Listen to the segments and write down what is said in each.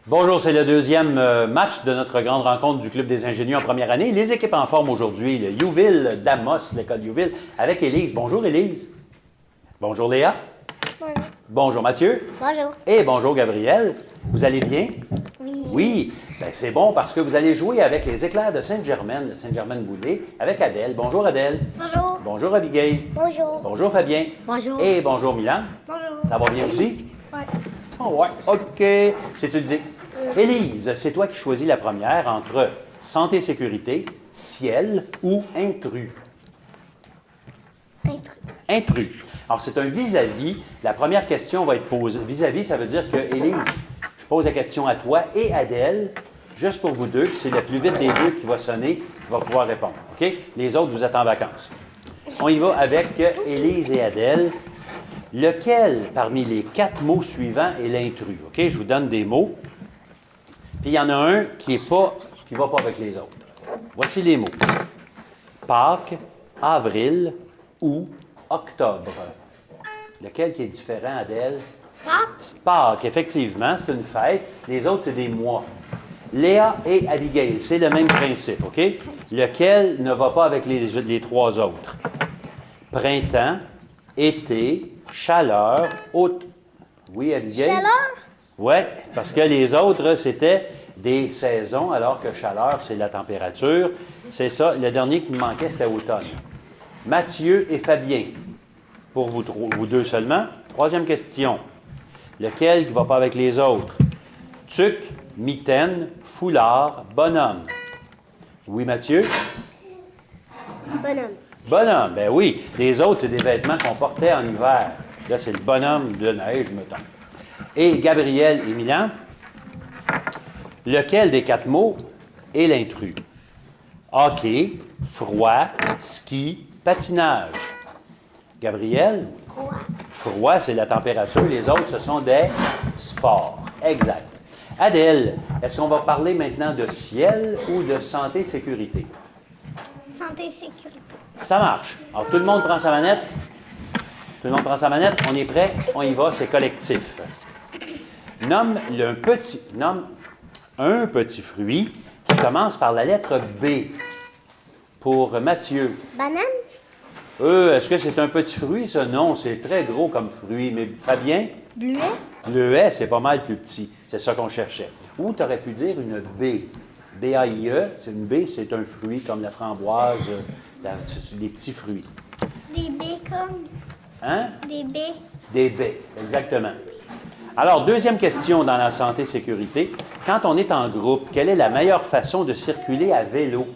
Bonjour, c'est le deuxième match de notre grande rencontre du Club des ingénieux en première année. Les équipes en forme aujourd'hui, le Youville, Damos, l'école Youville, avec Élise. Bonjour Élise. Bonjour Léa. Bonjour. Bonjour Mathieu. Bonjour. Et bonjour Gabriel. Vous allez bien? Oui. Oui. Ben, c'est bon parce que vous allez jouer avec les éclairs de Sainte-Germaine, de Sainte-Germaine-Boulay, avec Adèle. Bonjour Adèle. Bonjour. Bonjour Abigail. Bonjour. Bonjour Fabien. Bonjour. Et bonjour Milan. Bonjour. Ça va bien aussi? Ouais. Oh ouais, OK. C'est-tu le dit? Élise, c'est toi qui choisis la première entre santé sécurité, ciel ou intrus. Intrus. Intrus. Alors, c'est un vis-à-vis. La première question va être posée. Vis-à-vis, ça veut dire que, Élise, je pose la question à toi et Adèle, juste pour vous deux, puis c'est le plus vite des deux qui va sonner, qui va pouvoir répondre. OK? Les autres, vous êtes en vacances. On y va avec Élise et Adèle. Lequel parmi les 4 mots suivants est l'intrus? OK? Je vous donne des mots. Puis il y en a un qui ne va pas avec les autres. Voici les mots. Pâques, avril ou octobre. Lequel qui est différent, Adèle? Pâques. Pâques, effectivement, c'est une fête. Les autres, c'est des mois. Léa et Abigail, c'est le même principe, OK? Lequel ne va pas avec les 3 autres? Printemps, été, chaleur, août. Oui, Abigail? Chaleur. Oui, parce que les autres, c'était des saisons, alors que chaleur, c'est la température. C'est ça. Le dernier qui me manquait, c'était automne. Mathieu et Fabien, pour vous deux seulement. Troisième question. Lequel qui ne va pas avec les autres? Tuc, mitaine, foulard, bonhomme. Oui, Mathieu? Bonhomme. Bonhomme, ben oui. Les autres, c'est des vêtements qu'on portait en hiver. Là, c'est le bonhomme de neige, mettons. Et Gabriel et Milan, lequel des 4 mots est l'intrus? Hockey, froid, ski, patinage. Gabriel? Froid. Froid, c'est la température. Les autres, ce sont des sports. Exact. Adèle, est-ce qu'on va parler maintenant de ciel ou de santé-sécurité? Santé et sécurité. Ça marche. Alors, tout le monde prend sa manette? Tout le monde prend sa manette? On est prêt? On y va, c'est collectif. Nomme un petit fruit qui commence par la lettre B. Pour Mathieu. Banane. Est-ce que c'est un petit fruit, ça? Non, c'est très gros comme fruit. Mais Fabien? Bleuet. Bleuet, c'est pas mal plus petit. C'est ça qu'on cherchait. Ou tu aurais pu dire une baie. B-A-I-E, c'est une baie, c'est un fruit comme la framboise, des petits fruits. Des baies comme. Hein? Des baies. Des baies, exactement. Alors, deuxième question dans la santé-sécurité. Quand on est en groupe, quelle est la meilleure façon de circuler à vélo?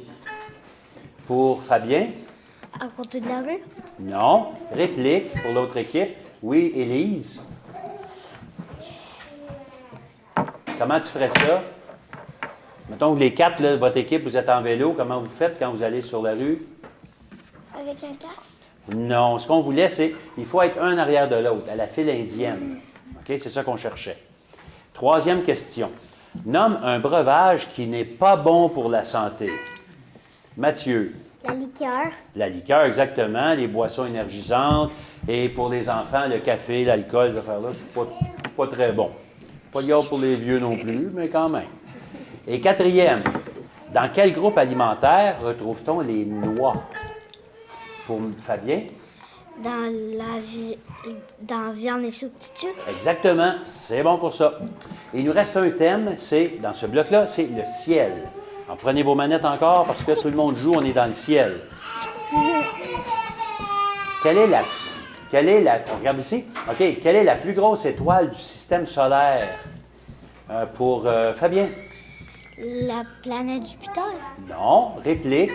Pour Fabien? À côté de la rue. Non. Réplique pour l'autre équipe. Oui, Élise? Comment tu ferais ça? Mettons que les 4, là, votre équipe, vous êtes en vélo. Comment vous faites quand vous allez sur la rue? Avec un casque. Non. Ce qu'on voulait, c'est il faut être un arrière de l'autre, à la file indienne. OK? C'est ça qu'on cherchait. Troisième question. Nomme un breuvage qui n'est pas bon pour la santé. Mathieu. La liqueur. La liqueur, exactement. Les boissons énergisantes. Et pour les enfants, le café, l'alcool, ces affaires-là, c'est pas très bon. Pas liard pour les vieux non plus, mais quand même. Et quatrième, dans quel groupe alimentaire retrouve-t-on les noix? Pour Fabien? Dans viande et substituts. Exactement, c'est bon pour ça. Et il nous reste un thème, c'est, dans ce bloc-là, c'est le ciel. Alors, prenez vos manettes encore, parce que tout le monde joue, on est dans le ciel. Quelle est la, regarde ici, OK, quelle est la plus grosse étoile du système solaire? Pour Fabien? La planète Jupiter. Non, réplique.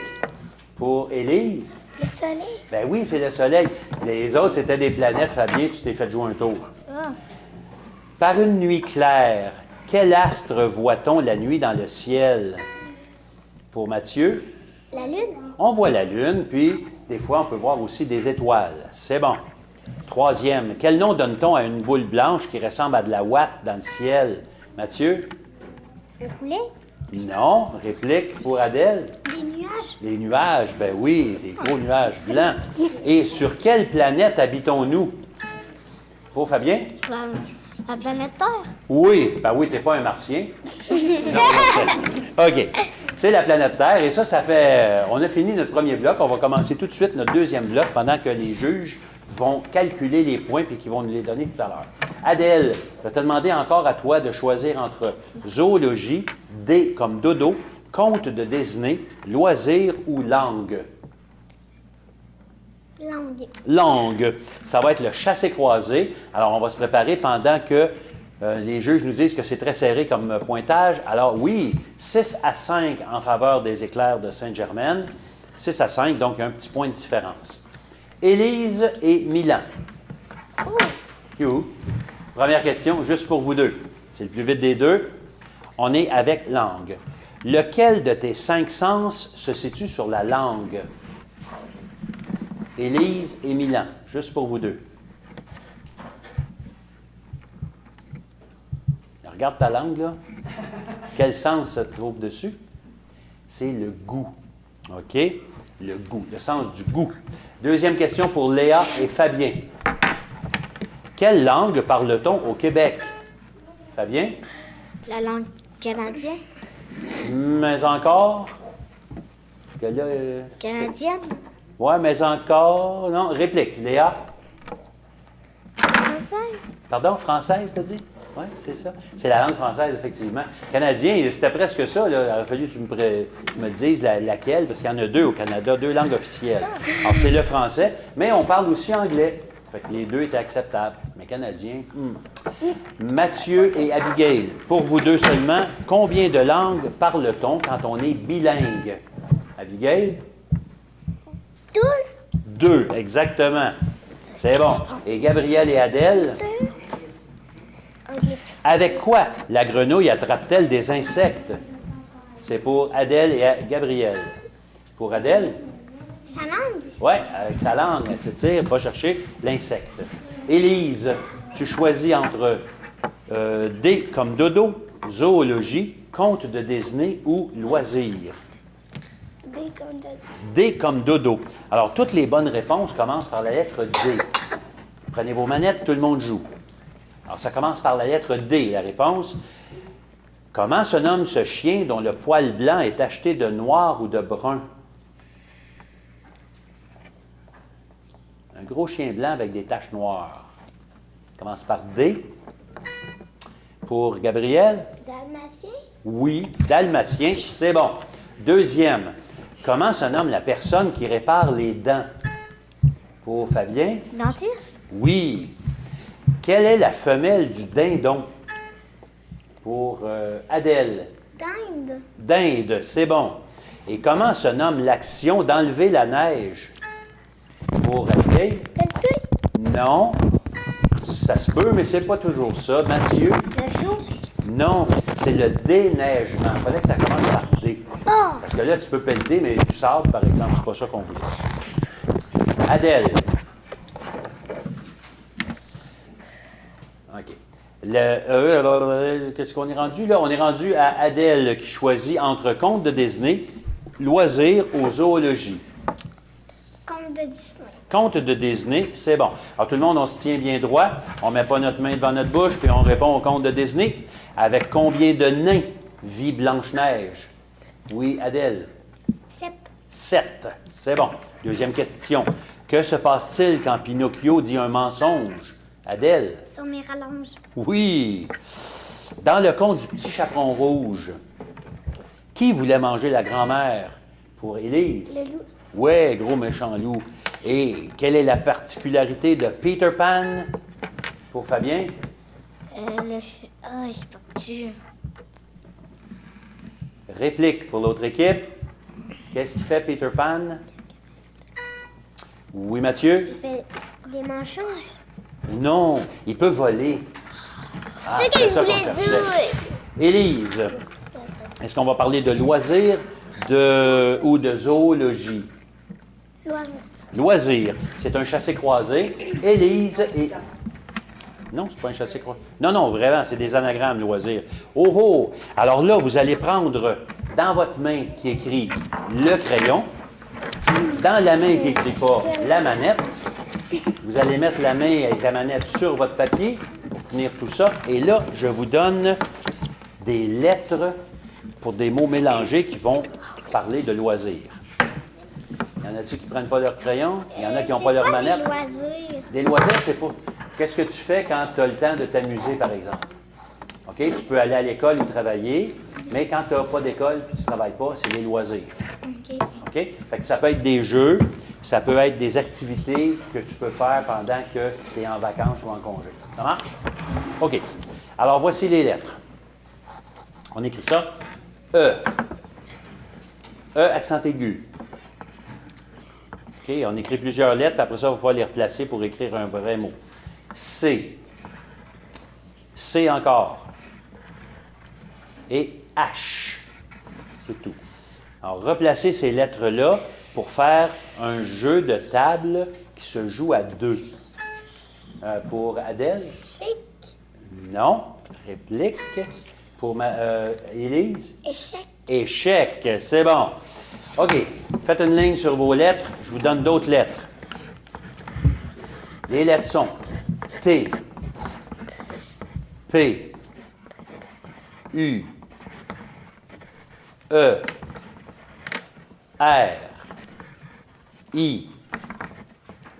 Pour Élise? Le soleil. Ben oui, c'est le Soleil. Les autres, c'était des planètes. Fabien, tu t'es fait jouer un tour. Ah. Par une nuit claire, quel astre voit-on la nuit dans le ciel? Pour Mathieu? La lune. On voit la Lune, puis des fois, on peut voir aussi des étoiles. C'est bon. Troisième, quel nom donne-t-on à une boule blanche qui ressemble à de la ouate dans le ciel? Mathieu? Un poulet. Non. Réplique pour Adèle? Des nuages. Les nuages, ben oui, des gros nuages blancs. Et sur quelle planète habitons-nous? Pour Fabien? La planète Terre. Oui, ben oui, t'es pas un martien. Non, OK. C'est la planète Terre et ça fait... On a fini notre premier bloc. On va commencer tout de suite notre deuxième bloc pendant que les juges vont calculer les points puis qu'ils vont nous les donner tout à l'heure. Adèle, je vais te demander encore à toi de choisir entre zoologie, D comme dodo, conte de Disney, loisirs ou langue. Langue. Langue. Ça va être le chassé-croisé. Alors, on va se préparer pendant que les juges nous disent que c'est très serré comme pointage. Alors, oui, 6-5 en faveur des éclairs de Sainte-Germaine. 6-5, donc un petit point de différence. Élise et Milan. Oh. You. Première question, juste pour vous deux. C'est le plus vite des deux. On est avec langue. Lequel de tes 5 sens se situe sur la langue? Élise et Milan, juste pour vous deux. Regarde ta langue, là. Quel sens se trouve dessus? C'est le goût. OK? Le goût, le sens du goût. Deuxième question pour Léa et Fabien. Quelle langue parle-t-on au Québec? Fabien? La langue canadienne. Mais encore? Parce que là, Canadienne. ouais, mais encore. Non, réplique. Léa? Française. Pardon, française, t'as dit? Oui, c'est ça. C'est la langue française, effectivement. Canadien, c'était presque ça. Là. Il aurait fallu que tu me dises laquelle, parce qu'il y en a 2 au Canada, 2 langues officielles. Alors, c'est le français, mais on parle aussi anglais. Fait que les deux étaient acceptables. Mais canadien, Mathieu et Abigail, pour vous deux seulement, combien de langues parle-t-on quand on est bilingue? Abigail? 2. 2, exactement. C'est bon. Et Gabriel et Adèle? 2. OK. Avec quoi la grenouille attrape-t-elle des insectes? C'est pour Adèle et Gabriel. Pour Adèle? Sa langue. Oui, avec sa langue, elle s'étire, va chercher l'insecte. Élise, tu choisis entre D comme dodo, zoologie, conte de Disney ou loisirs. D comme dodo. D comme dodo. Alors, toutes les bonnes réponses commencent par la lettre D. Prenez vos manettes, tout le monde joue. Alors, ça commence par la lettre D, la réponse. Comment se nomme ce chien dont le poil blanc est tacheté de noir ou de brun? Un gros chien blanc avec des taches noires. Ça commence par D. Pour Gabriel? Dalmatien. Oui, dalmatien, c'est bon. Deuxième, comment se nomme la personne qui répare les dents? Pour Fabien? Dentiste. Oui. Quelle est la femelle du dindon? Pour Adèle? Dinde. Dinde, c'est bon. Et comment se nomme l'action d'enlever la neige? Pour Abigail? Pelleté. Non. Ça se peut, mais c'est pas toujours ça. Mathieu? Le chaud. Non, c'est le déneigement. Il fallait que ça commence par D. Oh. Parce que là, tu peux pelleter, mais du sable, par exemple, c'est pas ça qu'on veut. Adèle. OK. Qu'est-ce qu'on est rendu là? On est rendu à Adèle qui choisit entre conte de Disney, loisirs ou zoologie. Conte de Disney. Conte de Disney, c'est bon. Alors, tout le monde, on se tient bien droit. On ne met pas notre main devant notre bouche, puis on répond au conte de Disney. Avec combien de nains vit Blanche-Neige? Oui, Adèle? 7. 7. C'est bon. Deuxième question. Que se passe-t-il quand Pinocchio dit un mensonge? Adèle? Son nez rallonge. Oui. Dans le conte du petit chaperon rouge, qui voulait manger la grand-mère? Pour Élise? Le loup. Oui, gros méchant loup. Et quelle est la particularité de Peter Pan? Pour Fabien? Ah, je sais pas. Réplique pour l'autre équipe. Qu'est-ce qu'il fait Peter Pan? Oui, Mathieu? Il fait des manchots. Non, il peut voler. Ah, C'est ce que je ça qu'on voulais cherchait. dire. Élise, est-ce qu'on va parler de loisirs ou de zoologie? L'oiseau. Loisirs, c'est un chassé-croisé. Élise et... Non, c'est pas un chassé-croisé. Non, non, vraiment, c'est des anagrammes, loisirs. Oh, oh! Alors là, vous allez prendre dans votre main qui écrit le crayon, dans la main qui écrit pas la manette. Vous allez mettre la main avec la manette sur votre papier finir tout ça. Et là, je vous donne des lettres pour des mots mélangés qui vont parler de loisirs. Il y en a-t-il qui ne prennent pas leur crayon? Il y en a qui n'ont pas leur manette? Des loisirs. Des loisirs, c'est pas... Qu'est-ce que tu fais quand tu as le temps de t'amuser, par exemple? OK? Tu peux aller à l'école ou travailler, mais quand tu n'as pas d'école et tu ne travailles pas, c'est des loisirs. OK. OK? Fait que ça peut être des jeux, ça peut être des activités que tu peux faire pendant que tu es en vacances ou en congé. Ça marche? OK. Alors, voici les lettres. On écrit ça. E. E, accent aigu. OK? On écrit plusieurs lettres, puis après ça, il va falloir les replacer pour écrire un vrai mot. C. C encore. Et H. C'est tout. Alors, replacez ces lettres-là pour faire un jeu de table qui se joue à deux. Pour Adèle? Chic. Non. Réplique. Pour Élise? Échec. Échec. C'est bon. OK. Faites une ligne sur vos lettres. Je vous donne d'autres lettres. Les lettres sont T, P, U, E, R, I,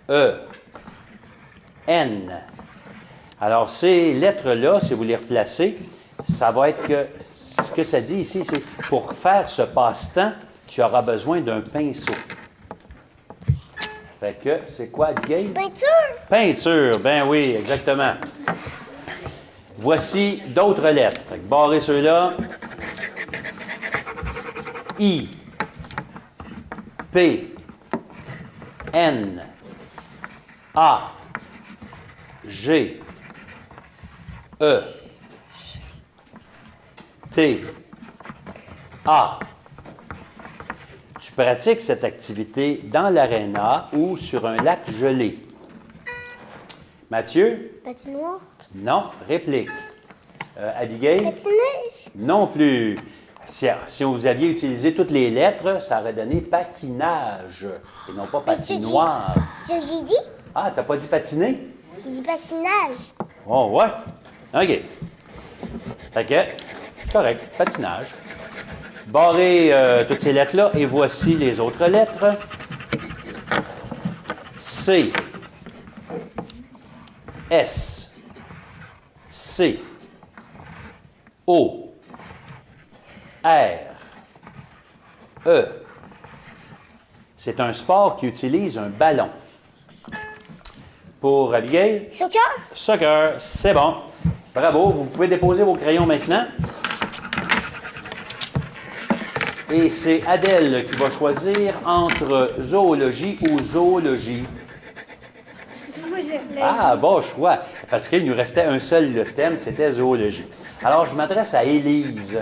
E, N. Alors, ces lettres-là, si vous les replacez, ça va être que, ce que ça dit ici, c'est pour faire ce passe-temps, tu auras besoin d'un pinceau. Fait que, c'est quoi, Abigail? Peinture. Peinture, ben oui, exactement. Voici d'autres lettres. Fait que barrez ceux-là. I, P, N, A, G, E, T, A. Tu pratiques cette activité dans l'aréna ou sur un lac gelé. Mathieu? Patinoire. Non. Réplique. Abigail? Patinage. Non plus. Si vous aviez utilisé toutes les lettres, ça aurait donné patinage et non pas patinoire. Ce que j'ai dit, Ah, t'as pas dit patiner? j'ai dit patinage. Oh, ouais. OK. Fait que, c'est correct. Patinage. Barrez toutes ces lettres-là et voici les autres lettres. C. S. C. O. R. E. C'est un sport qui utilise un ballon. Pour Abigail? Soccer. Soccer, c'est bon. Bravo, vous pouvez déposer vos crayons maintenant. Et c'est Adèle qui va choisir entre zoologie ou zoologie. Ah, bon choix. Parce qu'il nous restait un seul thème, c'était zoologie. Alors, je m'adresse à Élise.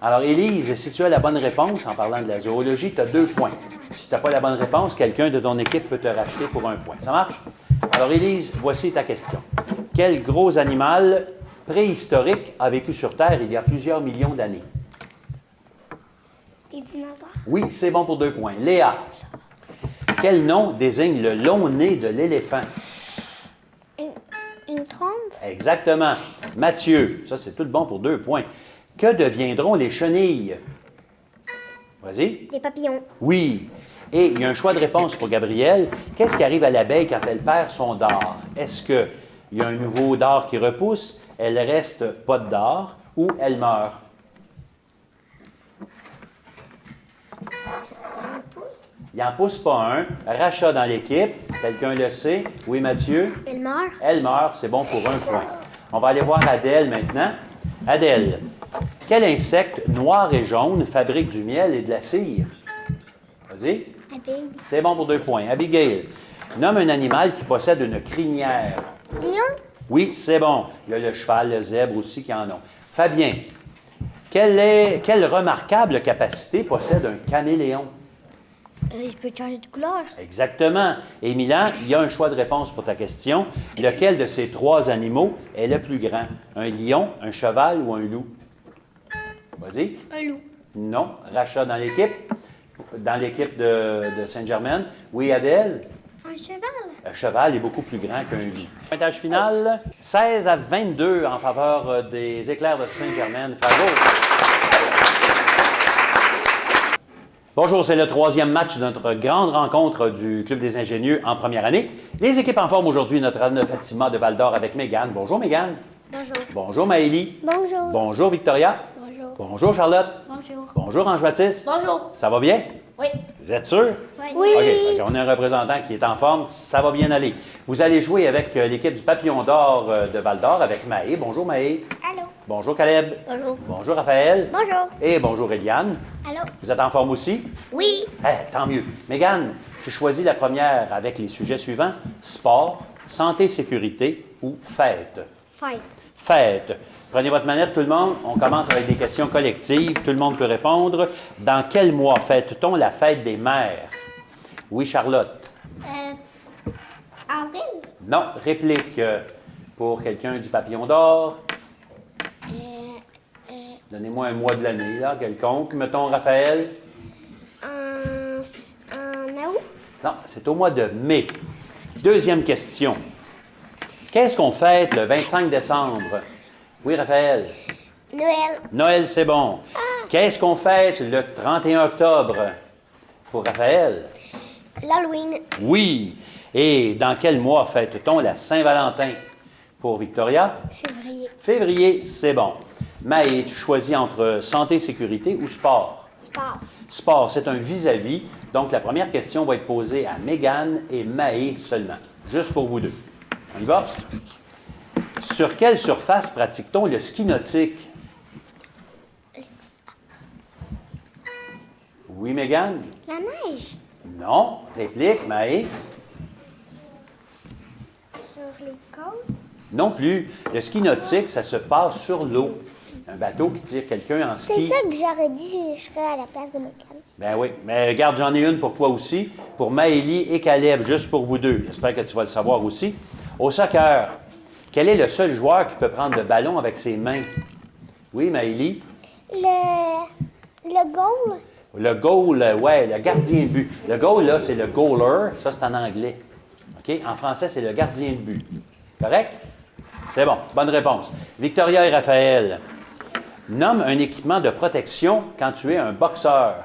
Alors, Élise, si tu as la bonne réponse en parlant de la zoologie, tu as 2 points. Si tu n'as pas la bonne réponse, quelqu'un de ton équipe peut te racheter pour 1 point. Ça marche? Alors, Élise, voici ta question. Quel gros animal préhistorique a vécu sur Terre il y a plusieurs millions d'années? Les dinosaures. Oui, c'est bon pour 2 points. Léa, quel nom désigne le long nez de l'éléphant? Une trompe. Exactement. Mathieu, ça c'est tout bon pour 2 points. Que deviendront les chenilles? Vas-y. Des papillons. Oui. Et il y a un choix de réponse pour Gabriel. Qu'est-ce qui arrive à l'abeille quand elle perd son dard? Est-ce qu'il y a un nouveau dard qui repousse, elle reste pas de dard ou elle meurt? Il n'en pousse pas un. Rachat dans l'équipe. Quelqu'un le sait. Oui, Mathieu? Elle meurt. Elle meurt. C'est bon pour 1 point. On va aller voir Adèle maintenant. Adèle, quel insecte noir et jaune fabrique du miel et de la cire? Vas-y. Abeille. C'est bon pour 2 points. Abigail, nomme un animal qui possède une crinière. Lion. Oui, c'est bon. Il y a le cheval, le zèbre aussi qui en ont. Fabien, quelle remarquable capacité possède un caméléon? Il peut changer de couleur. Exactement. Et Milan, il y a un choix de réponse pour ta question. Lequel de ces 3 animaux est le plus grand? Un lion, un cheval ou un loup? Vas-y. Un loup. Non. Rachat dans l'équipe de Saint-Germain. Oui, Adèle? Un cheval. Un cheval est beaucoup plus grand qu'un loup. Pointage final, 16-22 en faveur des Éclairs de Saint-Germain. Bravo! Bonjour, c'est le troisième match de notre grande rencontre du Club des ingénieux en première année. Les équipes en forme aujourd'hui, notre Anne Fatima de Val-d'Or avec Mégane. Bonjour Mégane. Bonjour. Bonjour Maëlie. Bonjour. Bonjour Victoria. Bonjour. Bonjour Charlotte. Bonjour. Bonjour Ange-Baptiste. Bonjour. Ça va bien? Oui. Vous êtes sûr? Oui. OK, on a un représentant qui est en forme, ça va bien aller. Vous allez jouer avec l'équipe du Papillon d'Or de Val-d'Or avec Maë. Bonjour Maë. Allô. Bonjour Caleb. Bonjour. Bonjour Raphaël. Bonjour. Et bonjour Eliane. Allô. Vous êtes en forme aussi? Oui. Tant mieux. Mégane, tu choisis la première avec les sujets suivants: sport, santé, sécurité ou fête. Fight. Fête. Prenez votre manette, tout le monde. On commence avec des questions collectives. Tout le monde peut répondre. Dans quel mois fête-t-on la fête des mères? Oui, Charlotte. Avril. Non. Réplique pour quelqu'un du Papillon d'Or. Donnez-moi un mois de l'année, là, quelconque. Mettons Raphaël. En août. Non, c'est au mois de mai. Deuxième question. Qu'est-ce qu'on fête le 25 décembre? Oui, Raphaël. Noël. Noël, c'est bon. Qu'est-ce qu'on fête le 31 octobre? Pour Raphaël. L'Halloween. Oui. Et dans quel mois fête-t-on la Saint-Valentin? Pour Victoria? Février. Février, c'est bon. Maë, tu choisis entre santé, sécurité ou sport? Sport. Sport, c'est un vis-à-vis. Donc, la première question va être posée à Mégane et Maë seulement. Juste pour vous deux. On y va? Sur quelle surface pratique-t-on le ski nautique? Oui, Mégane? La neige. Non. Réplique, Maë? Sur les côtes. Non plus. Le ski nautique, ça se passe sur l'eau. Un bateau qui tire quelqu'un en C'est ski. ça que j'aurais dit si je serais à la place de Mégane. Ben oui. Mais regarde, j'en ai une pour toi aussi. Pour Maëlie et Caleb, juste pour vous deux. J'espère que tu vas le savoir aussi. Au soccer, quel est le seul joueur qui peut prendre le ballon avec ses mains? Oui, Maëlie? Le goal. Le goal, ouais, le gardien de but. Le goal, là, c'est le goaler. Ça, c'est en anglais. OK? En français, c'est le gardien de but. Correct? C'est bon. Bonne réponse. Victoria et Raphaël. Nomme un équipement de protection quand tu es un boxeur.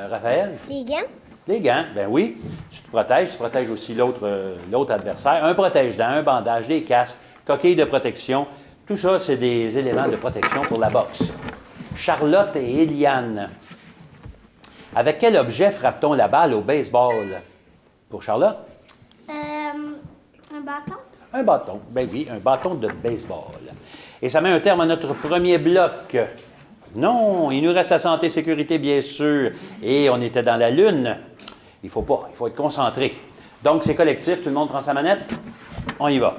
Raphaël? Les gants. Les gants, ben oui. Tu protèges aussi l'autre adversaire. Un protège-dents, un bandage, des casques, coquilles de protection. Tout ça, c'est des éléments de protection pour la boxe. Charlotte et Eliane. Avec quel objet frappe-t-on la balle au baseball? Pour Charlotte? Un bâton. Un bâton. Ben oui, un bâton de baseball. Et ça met un terme à notre premier bloc. Non, il nous reste la santé et sécurité, bien sûr. Et on était dans la Lune. Il faut être concentré. Donc, c'est collectif, tout le monde prend sa manette. On y va.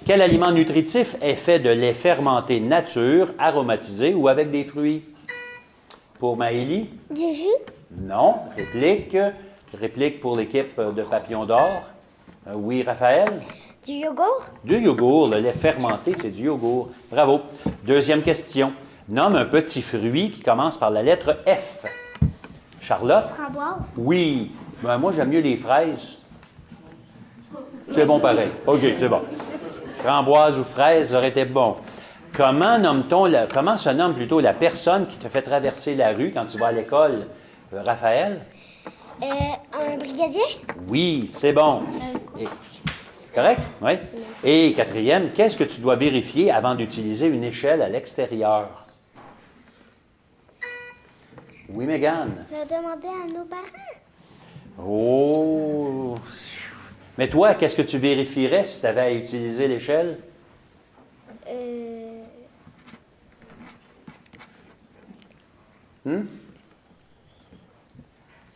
Quel aliment nutritif est fait de lait fermenté nature, aromatisé ou avec des fruits? Pour Maëlie? Du jus. Non. Réplique. Réplique pour l'équipe de Papillon d'Or. Oui, Raphaël? Du yogourt. Du yogourt. Le lait fermenté, c'est du yogourt. Bravo. Deuxième question. Nomme un petit fruit qui commence par la lettre F. Charlotte? Framboise. Oui. Ben, moi, j'aime mieux les fraises. C'est bon pareil. OK, c'est bon. Framboise ou fraise, ça aurait été bon. Comment se nomme plutôt la personne qui te fait traverser la rue quand tu vas à l'école? Raphaël? Un brigadier. Oui, c'est bon. Correct? Oui. Et quatrième, qu'est-ce que tu dois vérifier avant d'utiliser une échelle à l'extérieur? Oui, Mégane? Je vais demander à nos parents. Oh! Mais toi, qu'est-ce que tu vérifierais si tu avais à utiliser l'échelle?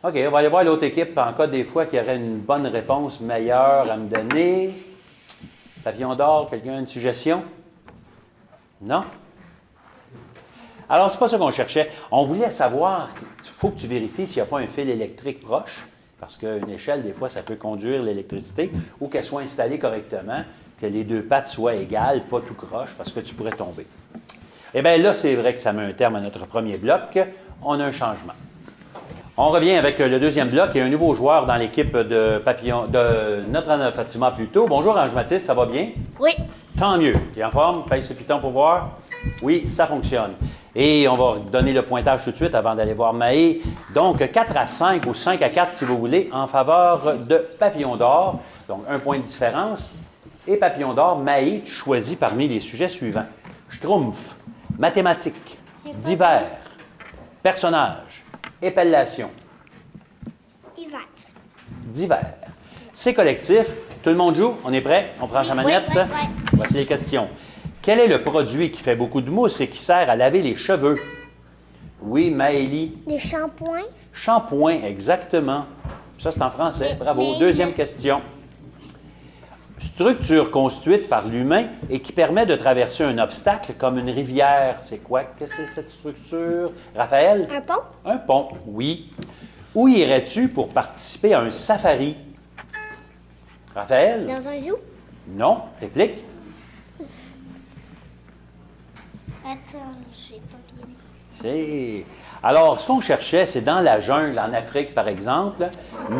OK, on va aller voir l'autre équipe en cas des fois qu'il y aurait une bonne réponse meilleure à me donner. Papillon d'Or, quelqu'un a une suggestion? Non? Alors, c'est pas ça qu'on cherchait. On voulait savoir, il faut que tu vérifies s'il n'y a pas un fil électrique proche, parce qu'une échelle, des fois, ça peut conduire l'électricité, ou qu'elle soit installée correctement, que les deux pattes soient égales, pas tout croche, parce que tu pourrais tomber. Eh bien là, c'est vrai que ça met un terme à notre premier bloc. On a un changement. On revient avec le deuxième bloc et un nouveau joueur dans l'équipe de Papillon, de Notre-Dame de Fatima plutôt. Bonjour Ange Mathis, ça va bien? Oui. Tant mieux. Tu es en forme? Pèse ce piton pour voir. Oui, ça fonctionne. Et on va donner le pointage tout de suite avant d'aller voir Maë. Donc, 4 à 5 ou 5 à 4, si vous voulez, en faveur de Papillon d'or. Donc, un point de différence. Et Papillon d'or, Maë, tu choisis parmi les sujets suivants. Schtroumpf, mathématiques, divers, personnages, épellation. Hiver. Divers. C'est collectif. Tout le monde joue? On est prêt? On prend sa manette? oui. Voici les questions. Quel est le produit qui fait beaucoup de mousse et qui sert à laver les cheveux? Oui, Maëlie. Les shampoings. Shampoing, exactement. Ça, c'est en français. Bravo. Deuxième question. Structure construite par l'humain et qui permet de traverser un obstacle comme une rivière. C'est quoi? Qu'est-ce que c'est cette structure? Raphaël? Un pont. Un pont, oui. Où irais-tu pour participer à un safari? Raphaël? Dans un zoo. Non. Réplique? Attends, j'ai pas bien. Alors, ce qu'on cherchait, c'est dans la jungle, en Afrique, par exemple,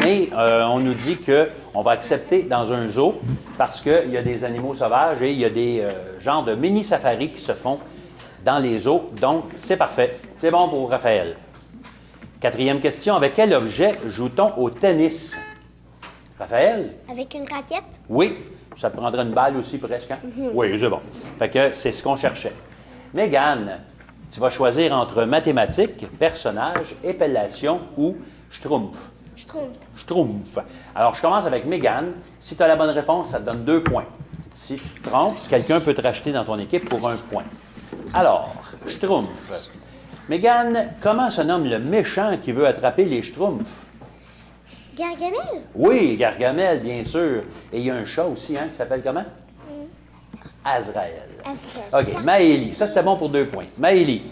mais on nous dit qu'on va accepter dans un zoo parce qu'il y a des animaux sauvages et il y a des genres de mini-safaris qui se font dans les zoos. Donc, c'est parfait. C'est bon pour Raphaël. Quatrième question. Avec quel objet joue-t-on au tennis? Raphaël? Avec une raquette. Oui. Ça te prendrait une balle aussi, presque, hein? Oui, c'est bon. Fait que c'est ce qu'on cherchait. Mégane, tu vas choisir entre mathématiques, personnages, épellation ou schtroumpf. Schtroumpf. Alors, je commence avec Mégane. Si tu as la bonne réponse, ça te donne 2 points. Si tu te trompes, quelqu'un peut te racheter dans ton équipe pour 1 point. Alors, schtroumpf. Mégane, comment se nomme le méchant qui veut attraper les schtroumpfs? Gargamel. Oui, Gargamel, bien sûr. Et il y a un chat aussi, hein, qui s'appelle comment? Azraël. OK, Maëlie. Ça, c'était bon pour 2 points. Maëlie,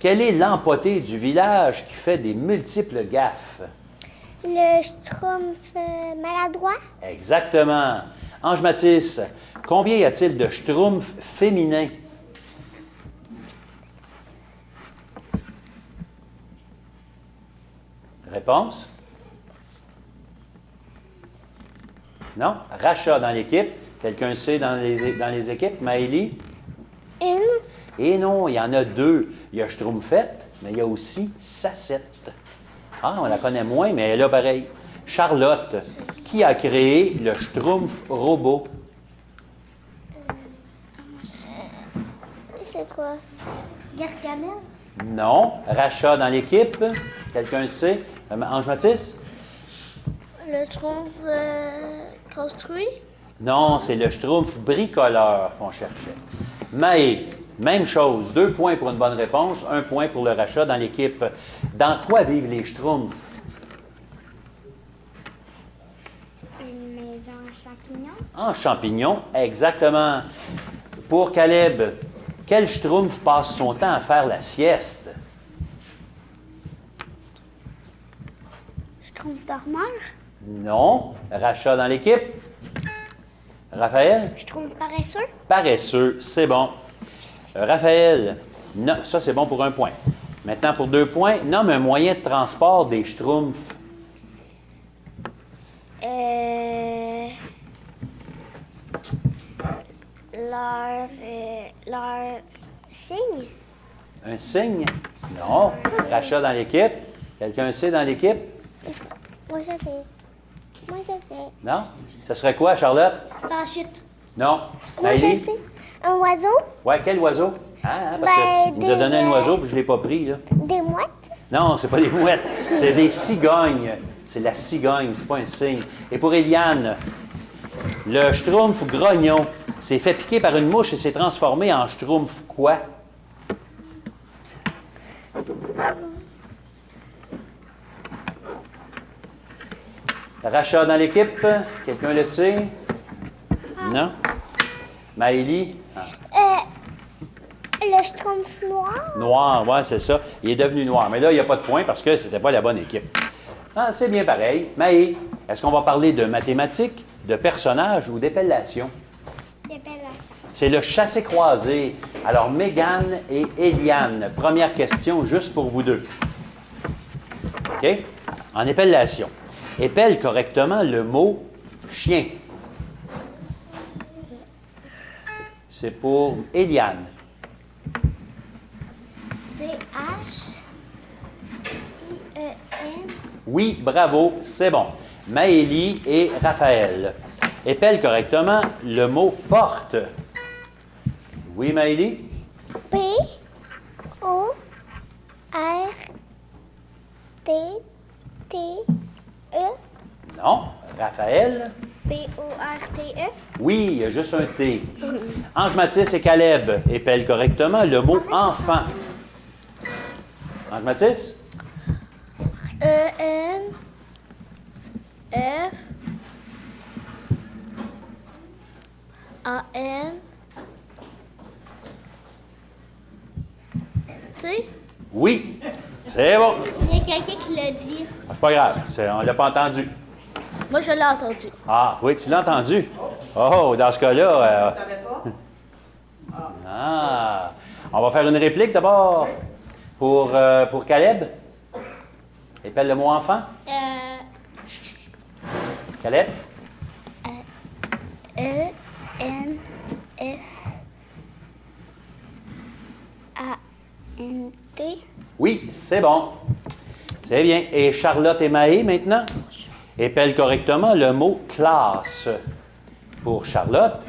quel est l'empoté du village qui fait des multiples gaffes? Le schtroumpf maladroit. Exactement. Ange Mathis, combien y a-t-il de schtroumpfs féminins? Réponse? Non? Rachat dans l'équipe. Quelqu'un sait dans les équipes? Maëlie? Une. Et non, il y en a 2. Il y a Schtroumpfette, mais il y a aussi Sacette. Ah, on la connaît moins, mais elle a pareil. Charlotte, qui a créé le Schtroumpf robot? C'est quoi? Gargamel. Non. Rachat dans l'équipe. Quelqu'un sait? Ange Mathis? Le schtroumpf construit. Non, c'est le Schtroumpf bricoleur qu'on cherchait. Maë, même chose. 2 points pour une bonne réponse, 1 point pour le rachat dans l'équipe. Dans quoi vivent les Schtroumpfs? Une maison en champignon. En champignons, exactement. Pour Caleb, quel Schtroumpf passe son temps à faire la sieste? Schtroumpf dormeur. Non. Rachat dans l'équipe. Raphaël? Schtroumpf paresseux. Paresseux, c'est bon. Raphaël, non, ça c'est bon pour 1 point. Maintenant pour 2 points, nomme un moyen de transport des Schtroumpfs. Leur signe. Un signe? Non. Rachat dans l'équipe. Quelqu'un sait dans l'équipe? Moi, je sais. Non? Ce serait quoi, Charlotte? Parachute. Non. Moi, je Maëlie? sais. Un oiseau. Ouais, quel oiseau? Ah, parce qu'il nous a donné un oiseau, puis je ne l'ai pas pris, là. Des mouettes. Non, c'est pas des mouettes, c'est des cigognes. C'est la cigogne, c'est pas un cygne. Et pour Eliane, le Schtroumpf grognon s'est fait piquer par une mouche et s'est transformé en Schtroumpf quoi? Rachat dans l'équipe, quelqu'un le sait? Non? Maëlie? Le schtroumpf noir. Noir, ouais, c'est ça. Il est devenu noir. Mais là, il n'y a pas de point parce que c'était pas la bonne équipe. Ah, c'est bien pareil. Maë, est-ce qu'on va parler de mathématiques, de personnages ou d'épellation? D'épellation. C'est le chassé-croisé. Alors, Mégane et Eliane, première question juste pour vous deux. OK? en épellation. Épelle correctement le mot chien. C'est pour Eliane. C-H-I-E-N. Oui, bravo, c'est bon. Maëlie et Raphaël. Épelle correctement le mot porte. Oui, Maëlie? P-O-R-T-T-E. Non. Raphaël? P-O-R-T-E. Oui, il y a juste un T. Ange Mathis et Caleb épellent correctement le mot enfant. Ange Mathis? E-N. F. A-N. T. Oui, c'est bon. Il y a quelqu'un qui l'a dit. C'est pas grave, on ne l'a pas entendu. Moi, je l'ai entendu. Ah, oui, tu l'as entendu. Oh, dans ce cas-là... Tu savais pas? Ah, on va faire une réplique d'abord pour Caleb. Épelle le mot enfant. Caleb? E-N-F-A-N-T. Oui, c'est bon. C'est bien. Et Charlotte et Maë maintenant? Épelle correctement le mot classe. Pour Charlotte.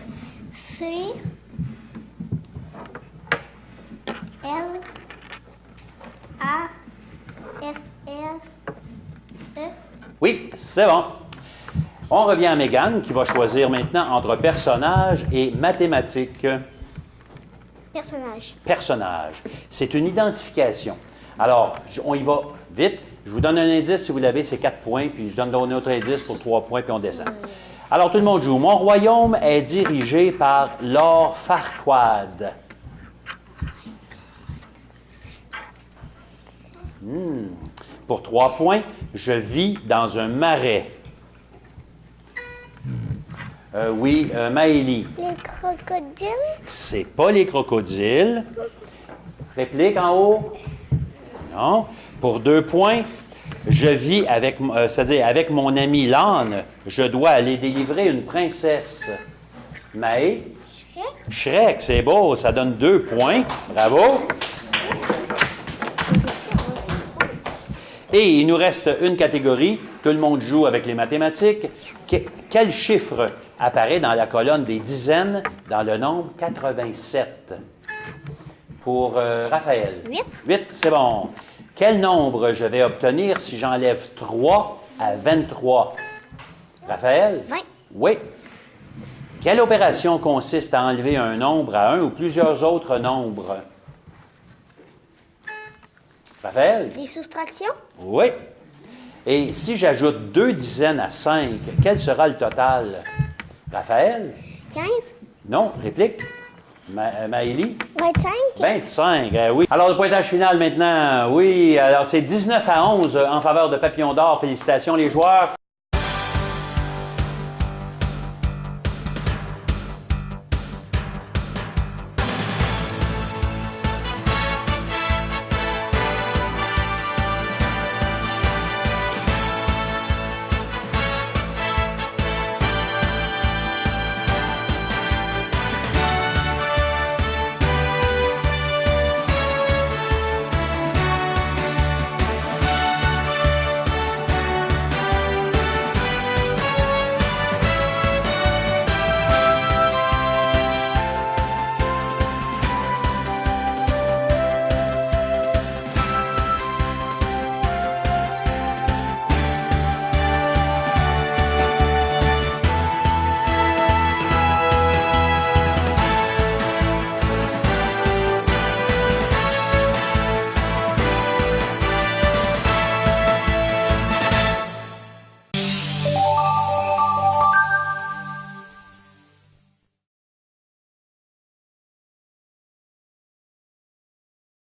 C. L. A. F. F. E. Oui, c'est bon. On revient à Mégane qui va choisir maintenant entre personnage et mathématiques. Personnage. Personnage. C'est une identification. Alors, on y va vite. Je vous donne un indice si vous l'avez, c'est 4 points, puis je donne un autre indice pour 3 points, puis on descend. Alors, tout le monde joue. Mon royaume est dirigé par Lord Farquaad. Pour 3 points, je vis dans un marais. Oui, Maëlie. Les crocodiles. C'est pas les crocodiles. Réplique en haut? Non. Pour 2 points, je vis avec, c'est-à-dire avec mon ami l'âne, je dois aller délivrer une princesse. Maë? Shrek. Shrek, c'est beau, ça donne 2 points. Bravo. Et il nous reste une catégorie. Tout le monde joue avec les mathématiques. Quel chiffre apparaît dans la colonne des dizaines dans le nombre 87? Pour Raphaël. 8. 8, c'est bon. Quel nombre je vais obtenir si j'enlève 3 à 23? Raphaël? 20. Oui. Quelle opération consiste à enlever un nombre à un ou plusieurs autres nombres? Raphaël? Les soustractions. Oui. Et si j'ajoute 2 dizaines à 5, quel sera le total? Raphaël? 15. Non, réplique. Maëlie? 25. 25, oui. Alors, le pointage final maintenant, oui. Alors, c'est 19 à 11 en faveur de Papillon d'Or. Félicitations les joueurs.